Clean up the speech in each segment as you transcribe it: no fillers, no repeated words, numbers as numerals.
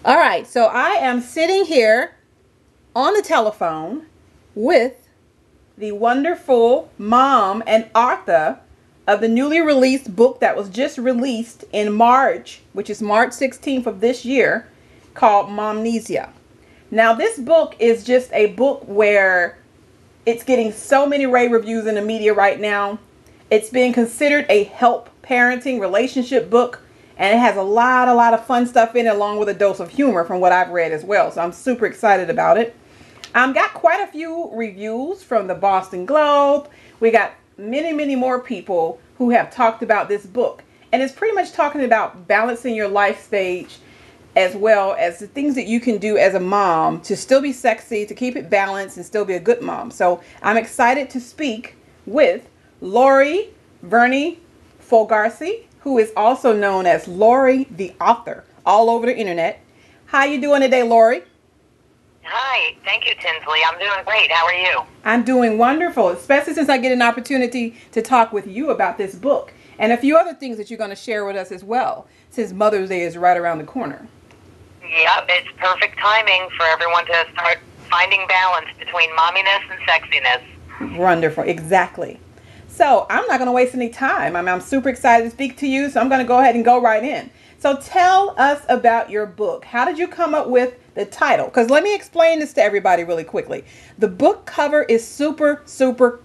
All right, so I am sitting here on the telephone with the wonderful mom and author of the newly released book that was just released in March, which is March 16th of this year, called Momnesia. Now, this book is just a book where it's getting so many rave reviews in the media right now. It's being considered a help parenting relationship book, and it has a lot of fun stuff in it, along with a dose of humor from what I've read as well. So I'm super excited about it. Got quite a few reviews from the Boston Globe. We got many more people who have talked about this book. And it's pretty much talking about balancing your life stage as well as the things that you can do as a mom to still be sexy, to keep it balanced and still be a good mom. So I'm excited to speak with Lori Verney Folgarsi, who is also known as Lori the author all over the internet. How you doing today, Lori? Hi, thank you, Tinzley. I'm doing great. How are you? I'm doing wonderful, especially since I get an opportunity to talk with you about this book and a few other things that you're going to share with us as well, since Mother's Day is right around the corner. Yep, it's perfect timing for everyone to start finding balance between momminess and sexiness. Wonderful, exactly. So I'm not going to waste any time. I'm super excited to speak to you, so I'm going to go ahead and go right in. So tell us about your book. How did you come up with the title? Because let me explain this to everybody really quickly. The book cover is super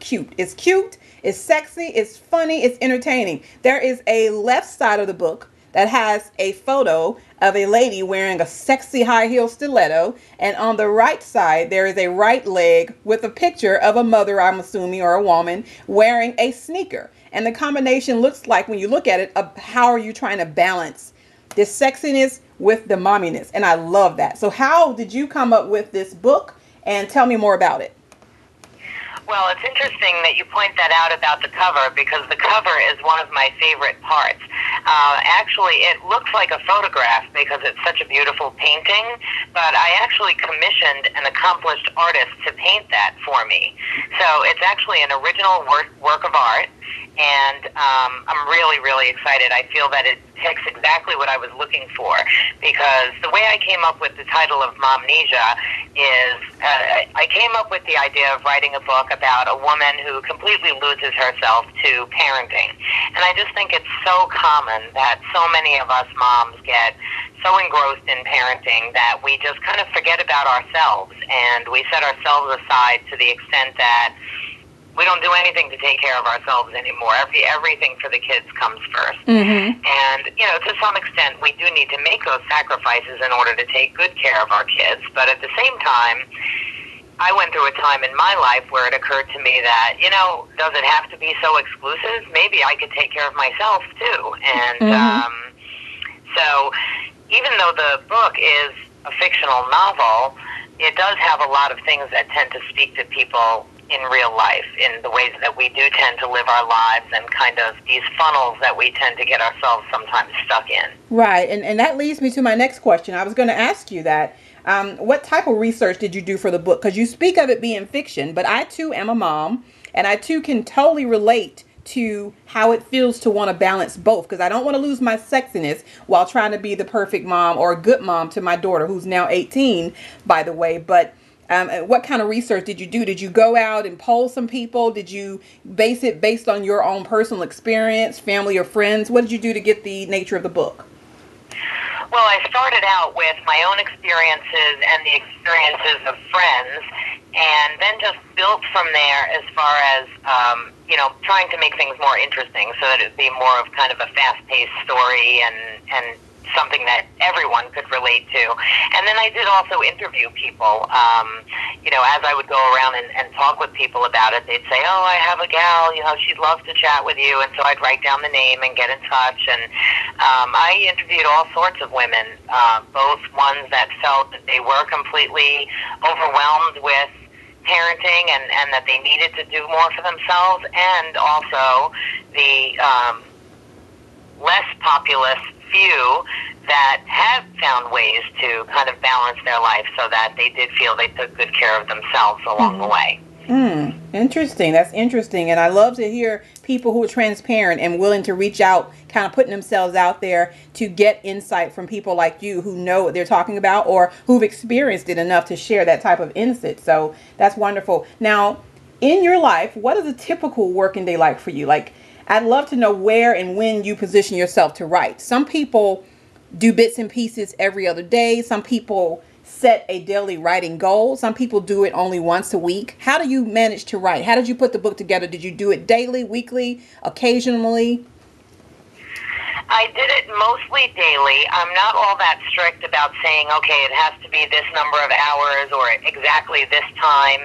cute. It's cute, it's sexy, it's funny, it's entertaining. There is a left side of the book that has a photo of a lady wearing a sexy high heel stiletto, and on the right side there is a right leg with a picture of a mother, I'm assuming, or a woman wearing a sneaker. And the combination looks like, when you look at it, how are you trying to balance this sexiness with the momminess? And I love that. So how did you come up with this book, and tell me more about it? Well, it's interesting that you point that out about the cover, because the cover is one of my favorite parts. Actually, it looks like a photograph because it's such a beautiful painting, but I actually commissioned an accomplished artist to paint that for me. So it's actually an original work of art, and I'm really excited. I feel that it ticks exactly what I was looking for, because the way I came up with the title of Momnesia is I came up with the idea of writing a book about a woman who completely loses herself to parenting. And I just think it's so common that so many of us moms get so engrossed in parenting that we just kind of forget about ourselves, and we set ourselves aside to the extent that we don't do anything to take care of ourselves anymore. Everything for the kids comes first. Mm-hmm. And, to some extent, we do need to make those sacrifices in order to take good care of our kids. But at the same time, I went through a time in my life where it occurred to me that, does it have to be so exclusive? Maybe I could take care of myself, too. And so even though the book is a fictional novel, it does have a lot of things that tend to speak to people in real life, in the ways that we do tend to live our lives, and kind of these funnels that we tend to get ourselves sometimes stuck in. Right, and that leads me to my next question. I was going to ask you that. What type of research did you do for the book? Because you speak of it being fiction, but I too am a mom, and I too can totally relate to how it feels to want to balance both, because I don't want to lose my sexiness while trying to be the perfect mom or a good mom to my daughter, who's now 18, by the way. But what kind of research did you do? Did you go out and poll some people? Did you base it based on your own personal experience, family or friends? What did you do to get the nature of the book? Well, I started out with my own experiences and the experiences of friends, and then just built from there as far as, trying to make things more interesting so that it would be more of kind of a fast-paced story and something that everyone could relate to. And then I did also interview people. As I would go around and talk with people about it, they'd say, oh, I have a gal, she'd love to chat with you. And so I'd write down the name and get in touch. And I interviewed all sorts of women, both ones that felt that they were completely overwhelmed with parenting and that they needed to do more for themselves, and also the less populous few that have found ways to kind of balance their life so that they did feel they took good care of themselves along the way. Interesting. That's interesting. And I love to hear people who are transparent and willing to reach out kind of putting themselves out there to get insight from people like you who know what they're talking about or who've experienced it enough to share that type of insight. So that's wonderful. Now, in your life, what is a typical working day like for you? Like, I'd love to know where and when you position yourself to write. Some people do bits and pieces every other day. Some people set a daily writing goal. Some people do it only once a week. How do you manage to write? How did you put the book together? Did you do it daily, weekly, occasionally? I did it mostly daily. I'm not all that strict about saying, okay, it has to be this number of hours or exactly this time,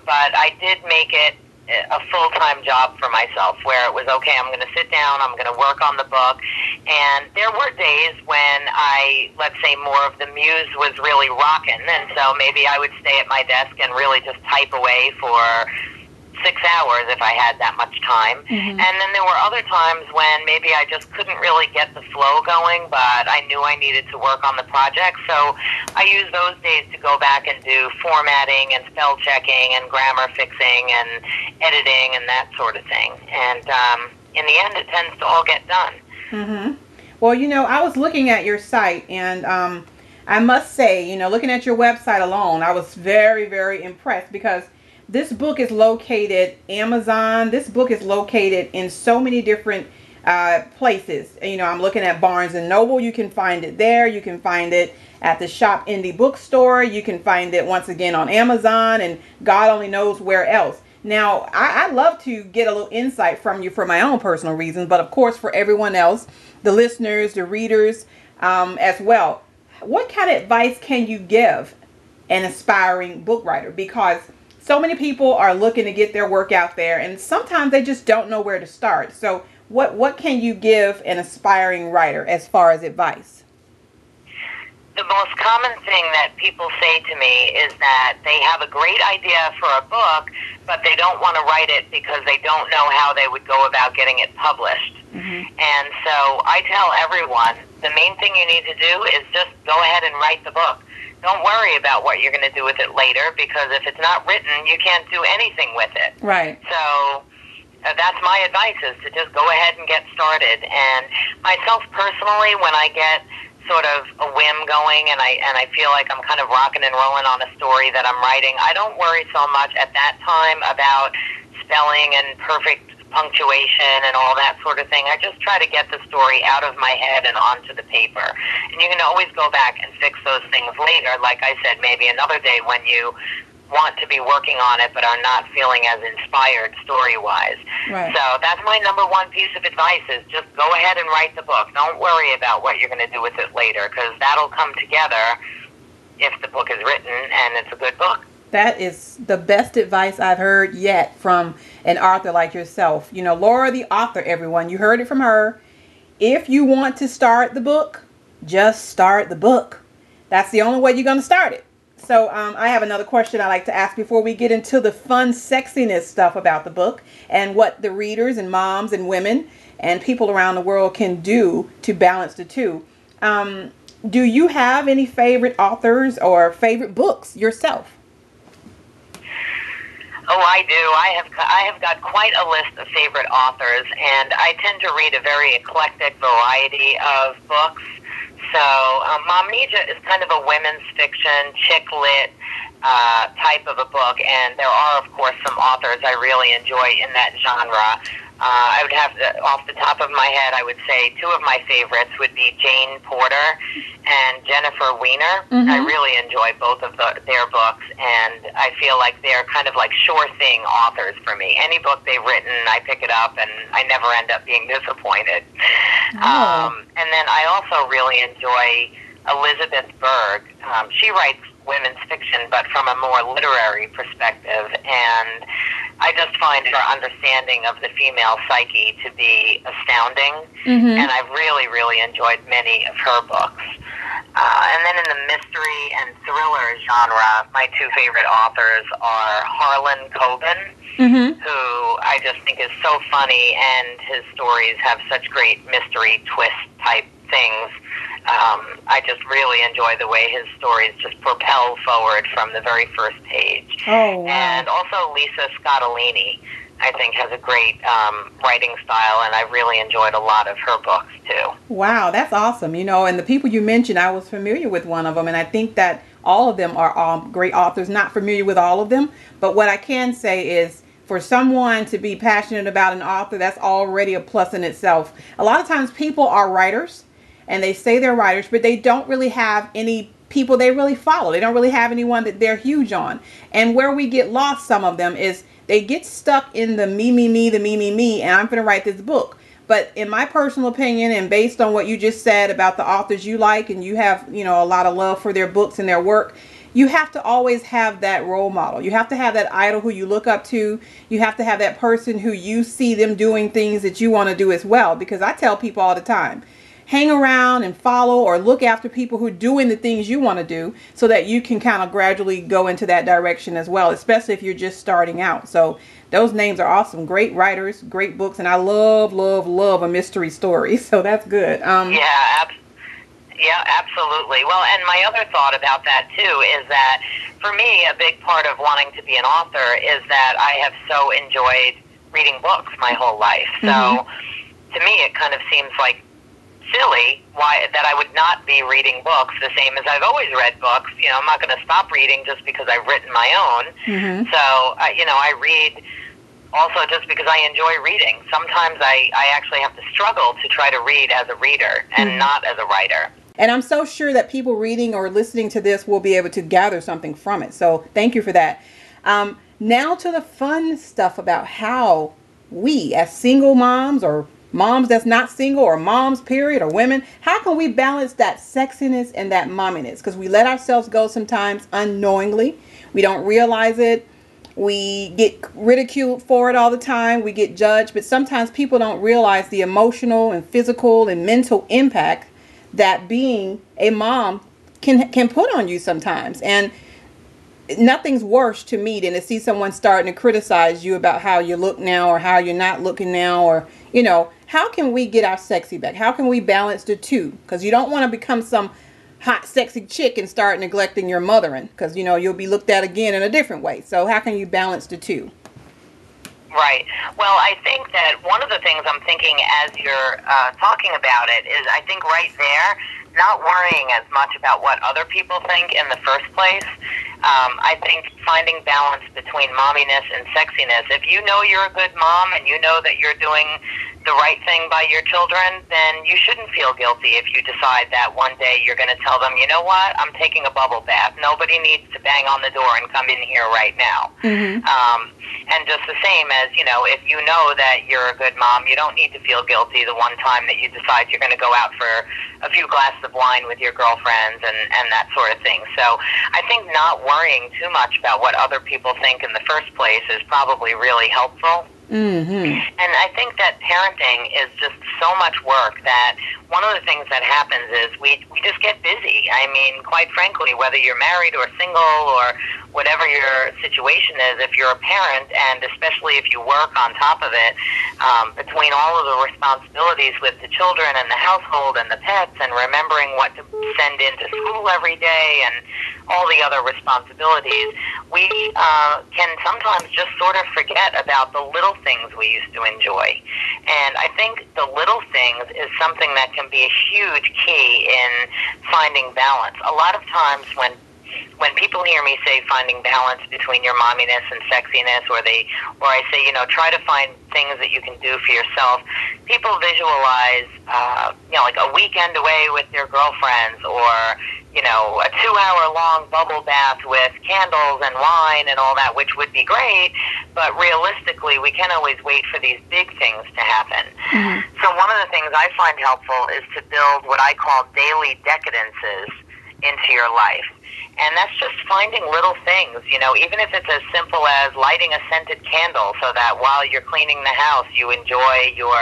but I did make it a full-time job for myself where it was, okay, I'm going to sit down, I'm going to work on the book, and there were days when let's say more of the muse was really rocking, and so maybe I would stay at my desk and really just type away for 6 hours if I had that much time. And then there were other times when maybe I just couldn't really get the flow going, but I knew I needed to work on the project. So I used those days to go back and do formatting and spell checking and grammar fixing and editing and that sort of thing. And in the end, it tends to all get done. Well, you know, I was looking at your site, and I must say, you know, looking at your website alone, I was very, very impressed because this book is located Amazon. This book is located in so many different places. You know, I'm looking at Barnes and Noble. You can find it there. You can find it at the Shop Indie Bookstore. You can find it once again on Amazon, and God only knows where else. Now, I'd love to get a little insight from you for my own personal reasons, but of course for everyone else, the listeners, the readers as well. What kind of advice can you give an aspiring book writer? Because so many people are looking to get their work out there, and sometimes they just don't know where to start. So what can you give an aspiring writer as far as advice? The most common thing that people say to me is that they have a great idea for a book, but they don't want to write it because they don't know how they would go about getting it published. And so I tell everyone, the main thing you need to do is just go ahead and write the book. Don't worry about what you're going to do with it later, because if it's not written, you can't do anything with it. Right. So that's my advice, is to just go ahead and get started. And myself personally, when I get sort of a whim going and I feel like I'm kind of rocking and rolling on a story that I'm writing, I don't worry so much at that time about spelling and perfect punctuation and all that sort of thing. I just try to get the story out of my head and onto the paper. And you can always go back and fix those things later. Like I said, maybe another day when you want to be working on it but are not feeling as inspired story-wise. Right. So that's my number one piece of advice, is just go ahead and write the book. Don't worry about what you're going to do with it later, because that'll come together if the book is written and it's a good book. That is the best advice I've heard yet from an author like yourself. You know, Laura the author, everyone. You heard it from her. If you want to start the book, just start the book. That's the only way you're going to start it. So I have another question I like to ask before we get into the fun sexiness stuff about the book and what the readers and moms and women and people around the world can do to balance the two. Do you have any favorite authors or favorite books yourself? Oh, I do. I have got quite a list of favorite authors, and I tend to read a very eclectic variety of books. So Momnesia is kind of a women's fiction, chick lit type of a book, and there are, of course, some authors I really enjoy in that genre. I would have to, off the top of my head, I would say two of my favorites would be Jane Porter and Jennifer Weiner. I really enjoy both of their books, and I feel like they're kind of like sure thing authors for me. Any book they've written, I pick it up, and I never end up being disappointed. And then I also really enjoy Elizabeth Berg. She writes women's fiction, but from a more literary perspective, and I just find her understanding of the female psyche to be astounding, and I've really, really enjoyed many of her books. And then in the mystery and thriller genre, my two favorite authors are Harlan Coben, who I just think is so funny, and his stories have such great mystery twist type things. I just really enjoy the way his stories just propel forward from the very first page. Oh, wow. And also Lisa Scottolini, I think, has a great writing style, and I really enjoyed a lot of her books too. Wow, that's awesome. And the people you mentioned, I was familiar with one of them, and I think that all of them are all great authors. Not familiar with all of them, but what I can say is, for someone to be passionate about an author, that's already a plus in itself. A lot of times people are writers, and they say they're writers, but they don't really have any people they really follow. They don't really have anyone that they're huge on. And where we get lost, some of them, is they get stuck in the me, and I'm going to write this book. But in my personal opinion, and based on what you just said about the authors you like, and you have, a lot of love for their books and their work, you have to always have that role model. You have to have that idol who you look up to. You have to have that person who you see them doing things that you want to do as well. Because I tell people all the time, hang around and follow or look after people who are doing the things you want to do, so that you can kind of gradually go into that direction as well, especially if you're just starting out. So those names are awesome. Great writers, great books, and I love a mystery story. So that's good. Yeah, absolutely. Well, and my other thought about that too is that for me, a big part of wanting to be an author is that I have so enjoyed reading books my whole life. So to me, it kind of seems like silly that I would not be reading books the same as I've always read books. I'm not going to stop reading just because I've written my own. So, I read also just because I enjoy reading. Sometimes I actually have to struggle to try to read as a reader and not as a writer. And I'm so sure that people reading or listening to this will be able to gather something from it. So thank you for that. Now to the fun stuff about how we, as single moms or moms that's not single, or moms period, or women, how can we balance that sexiness and that momminess? Because we let ourselves go sometimes unknowingly. We don't realize it. We get ridiculed for it all the time. We get judged. But sometimes people don't realize the emotional and physical and mental impact that being a mom can put on you sometimes. And nothing's worse to me than to see someone starting to criticize you about how you look now, or how you're not looking now, or how can we get our sexy back? How can we balance the two? Because you don't want to become some hot sexy chick and start neglecting your mothering, because you'll be looked at again in a different way. So how can you balance the two? Right. Well, I think that one of the things I'm thinking as you're talking about it is, I think right there, not worrying as much about what other people think in the first place. I think finding balance between momminess and sexiness. If you know you're a good mom and you know that you're doing the right thing by your children, then you shouldn't feel guilty if you decide that one day you're going to tell them, you know what, I'm taking a bubble bath. Nobody needs to bang on the door and come in here right now. And just the same as, if you know that you're a good mom, you don't need to feel guilty the one time that you decide you're going to go out for a few glasses of wine with your girlfriends and that sort of thing. So I think not worrying too much about what other people think in the first place is probably really helpful. And I think that parenting is just so much work that one of the things that happens is we just get busy. I mean, quite frankly, whether you're married or single or whatever your situation is, if you're a parent, and especially if you work on top of it, between all of the responsibilities with the children and the household and the pets, and remembering what to send into school every day and all the other responsibilities, we can sometimes just sort of forget about the little things we used to enjoy. And I think the little things is something that can be a huge key in finding balance. A lot of times when people hear me say finding balance between your momminess and sexiness, or I say, try to find things that you can do for yourself, people visualize, like a weekend away with their girlfriends, or, a 2-hour-long bubble bath with candles and wine and all that, which would be great, but realistically, we can't always wait for these big things to happen. So one of the things I find helpful is to build what I call daily decadences into your life. And that's just finding little things, even if it's as simple as lighting a scented candle so that while you're cleaning the house, you enjoy your,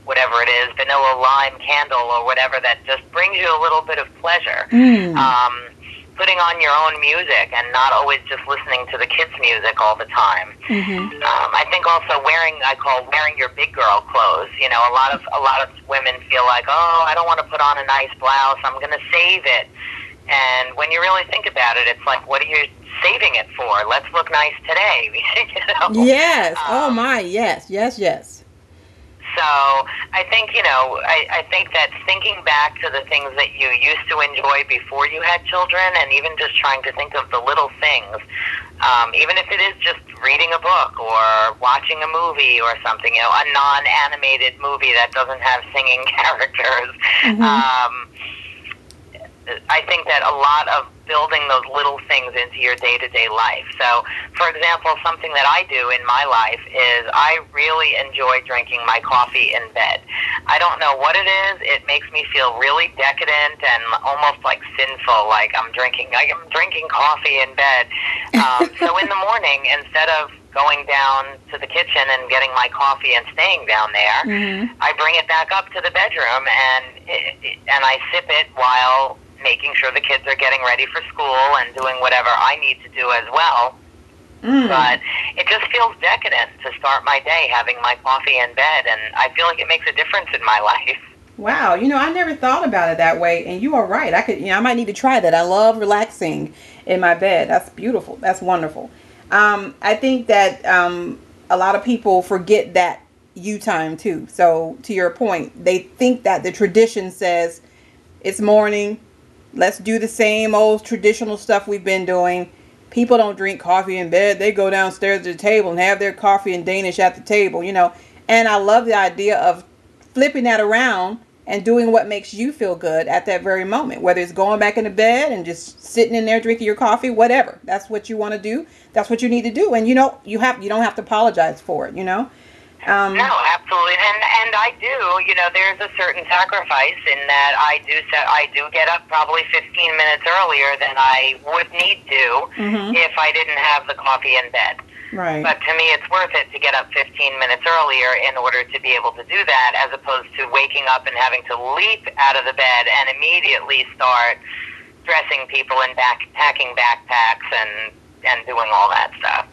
whatever it is, vanilla lime candle or whatever that just brings you a little bit of pleasure. Putting on your own music and not always just listening to the kids' music all the time. I think also wearing your big girl clothes. A lot of women feel like, oh, I don't want to put on a nice blouse, I'm going to save it. And when you really think about it, it's like, what are you saving it for? Let's look nice today. Yes. Oh my. Yes. Yes. Yes. So I think, I think that thinking back to the things that you used to enjoy before you had children, and even just trying to think of the little things, even if it is just reading a book or watching a movie or something, a non-animated movie that doesn't have singing characters. Mm-hmm. I think that a lot of building those little things into your day-to-day life. So, for example, something that I do in my life is I really enjoy drinking my coffee in bed. I don't know what it is. It makes me feel really decadent and almost like sinful, like I'm drinking coffee in bed. So in the morning, instead of going down to the kitchen and getting my coffee and staying down there, I bring it back up to the bedroom and I sip it while making sure the kids are getting ready for school and doing whatever I need to do as well. But it just feels decadent to start my day having my coffee in bed, and I feel like it makes a difference in my life. Wow, I never thought about it that way, and you are right. I might need to try that. I love relaxing in my bed. That's beautiful. That's wonderful. I think that a lot of people forget that you time too. So to your point, they think that the tradition says it's morning, let's do the same old traditional stuff we've been doing. People don't drink coffee in bed. They go downstairs to the table and have their coffee in Danish at the table, And I love the idea of flipping that around and doing what makes you feel good at that very moment. Whether it's going back into bed and just sitting in there drinking your coffee, whatever. That's what you want to do. That's what you need to do. And you don't have to apologize for it, No, absolutely, and I do. There's a certain sacrifice in that I do get up probably 15 minutes earlier than I would need to if I didn't have the coffee in bed. Right. But to me, it's worth it to get up 15 minutes earlier in order to be able to do that, as opposed to waking up and having to leap out of the bed and immediately start dressing people and packing backpacks and doing all that stuff.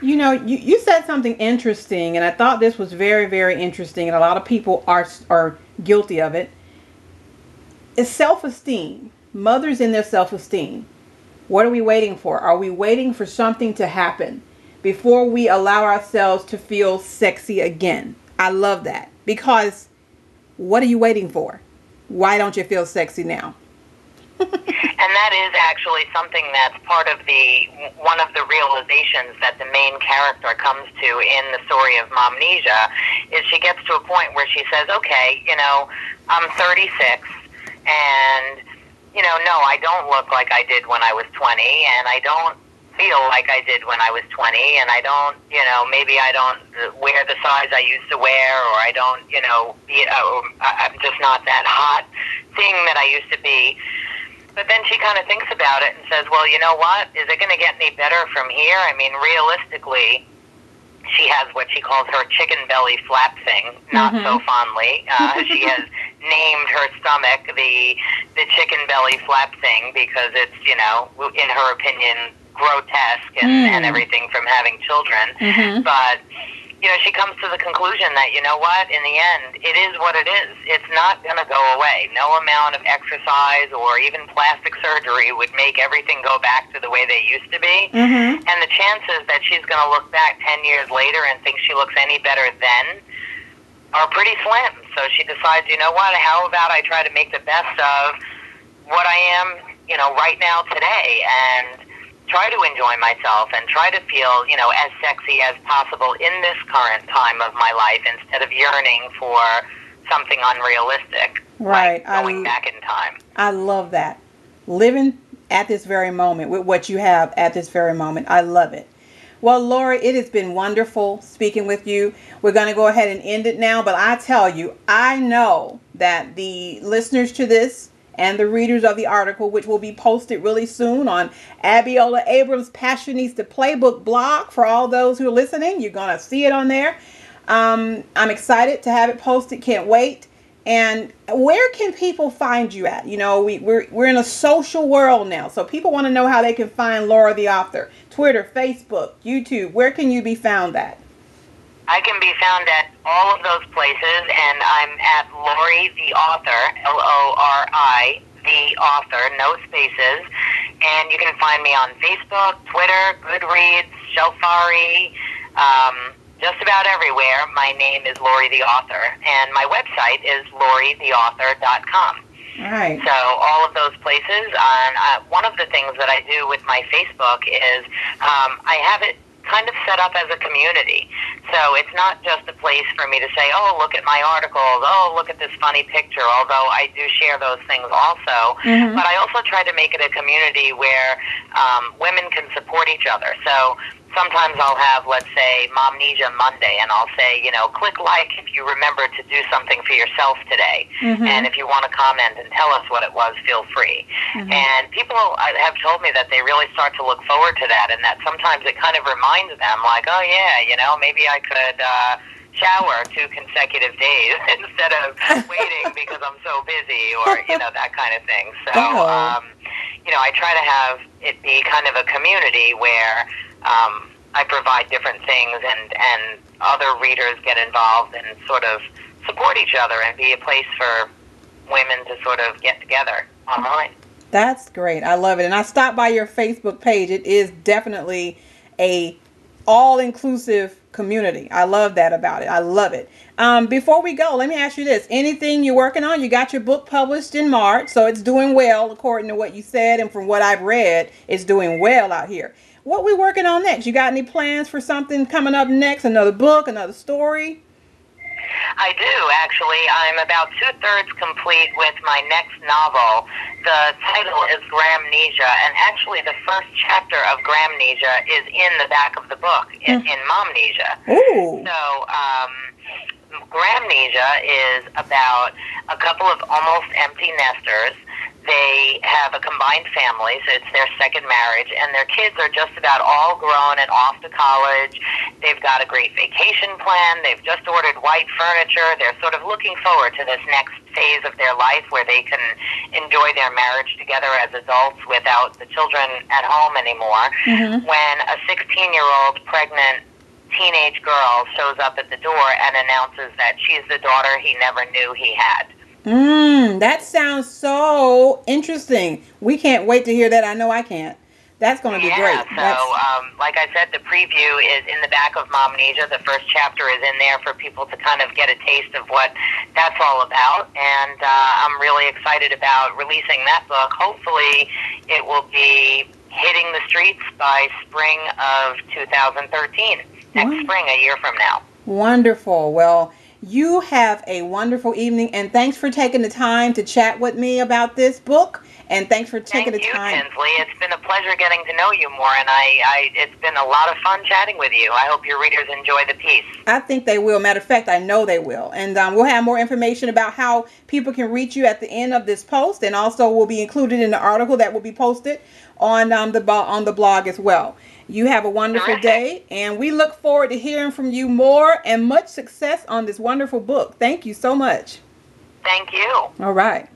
You said something interesting, and I thought this was very, very interesting, and a lot of people are guilty of it. It's self-esteem. Mothers in their self-esteem. What are we waiting for? Are we waiting for something to happen before we allow ourselves to feel sexy again? I love that. Because what are you waiting for? Why don't you feel sexy now? And that is actually something that's part of one of the realizations that the main character comes to in the story of Momnesia, is she gets to a point where she says, okay, I'm 36 and, no, I don't look like I did when I was 20, and I don't feel like I did when I was 20, and I don't, maybe I don't wear the size I used to wear, or I don't, I'm just not that hot thing that I used to be. But then she kind of thinks about it and says, well, you know what? Is it going to get any better from here? I mean, realistically, she has what she calls her chicken belly flap thing, not so fondly. She has named her stomach the chicken belly flap thing because it's, in her opinion, grotesque and everything from having children. But she comes to the conclusion that, in the end, it is what it is. It's not going to go away. No amount of exercise or even plastic surgery would make everything go back to the way they used to be. And the chances that she's going to look back 10 years later and think she looks any better then are pretty slim. So she decides, how about I try to make the best of what I am, right now today, and try to enjoy myself and try to feel, as sexy as possible in this current time of my life, instead of yearning for something unrealistic. Right. Like going back in time. I love that. Living at this very moment with what you have at this very moment. I love it. Well, Lori, it has been wonderful speaking with you. We're going to go ahead and end it now, but I tell you, I know that the listeners to this and the readers of the article, which will be posted really soon on Abiola Abrams' Passionista Playbook blog. For all those who are listening, you're going to see it on there. I'm excited to have it posted. Can't wait. And where can people find you at? We're in a social world now, so people want to know how they can find Laura the author. Twitter, Facebook, YouTube. Where can you be found at? I can be found at all of those places, and I'm at Lori the Author, Lori the Author, no spaces. And you can find me on Facebook, Twitter, Goodreads, Shelfari, just about everywhere. My name is Lori the Author, and my website is loritheauthor.com. All right. So all of those places. One of the things that I do with my Facebook is I have it kind of set up as a community. So it's not just a place for me to say, oh, look at my articles, oh, look at this funny picture, although I do share those things also. Mm-hmm. But I also try to make it a community where women can support each other. So sometimes I'll have, let's say, Momnesia Monday, and I'll say, click like if you remember to do something for yourself today. Mm-hmm. And if you want to comment and tell us what it was, feel free. Mm-hmm. And people have told me that they really start to look forward to that, and that sometimes it kind of reminds them, like, oh, yeah, maybe I could shower 2 consecutive days instead of waiting because I'm so busy, or, that kind of thing. So, I try to have it be kind of a community where I provide different things, and other readers get involved and sort of support each other and be a place for women to sort of get together online. That's great. I love it. And I stopped by your Facebook page. It is definitely a all-inclusive community. I love that about it. I love it. Before we go, let me ask you this. Anything you're working on? You got your book published in March, so it's doing well according to what you said, and from what I've read, it's doing well out here. What we working on next? You got any plans for something coming up next? Another book, another story? I do, actually. I'm about 2/3 complete with my next novel. The title is Gramnesia, and actually the first chapter of Gramnesia is in the back of the book, in Momnesia. Ooh. So, Gramnesia is about a couple of almost empty nesters. They have a combined family, so it's their second marriage, and their kids are just about all grown and off to college. They've got a great vacation plan. They've just ordered white furniture. They're sort of looking forward to this next phase of their life where they can enjoy their marriage together as adults without the children at home anymore. Mm-hmm. When a 16-year-old pregnant teenage girl shows up at the door and announces that she's the daughter he never knew he had. That sounds so interesting. We can't wait to hear that. I know I can't. That's going to be great. So, like I said, the preview is in the back of Momnesia. The first chapter is in there for people to kind of get a taste of what that's all about. And I'm really excited about releasing that book. Hopefully, it will be hitting the streets by spring of 2013. Next spring, a year from now. Wonderful. Well, you have a wonderful evening, and thanks for taking the time to chat with me about this book, and thanks for taking the time. Thank you, Tinzley. It's been a pleasure getting to know you more, and it's been a lot of fun chatting with you. I hope your readers enjoy the piece. I think they will. Matter of fact, I know they will. And we'll have more information about how people can reach you at the end of this post, and also will be included in the article that will be posted on the blog as well. You have a wonderful day, and we look forward to hearing from you more, and much success on this wonderful book. Thank you so much. Thank you. All right.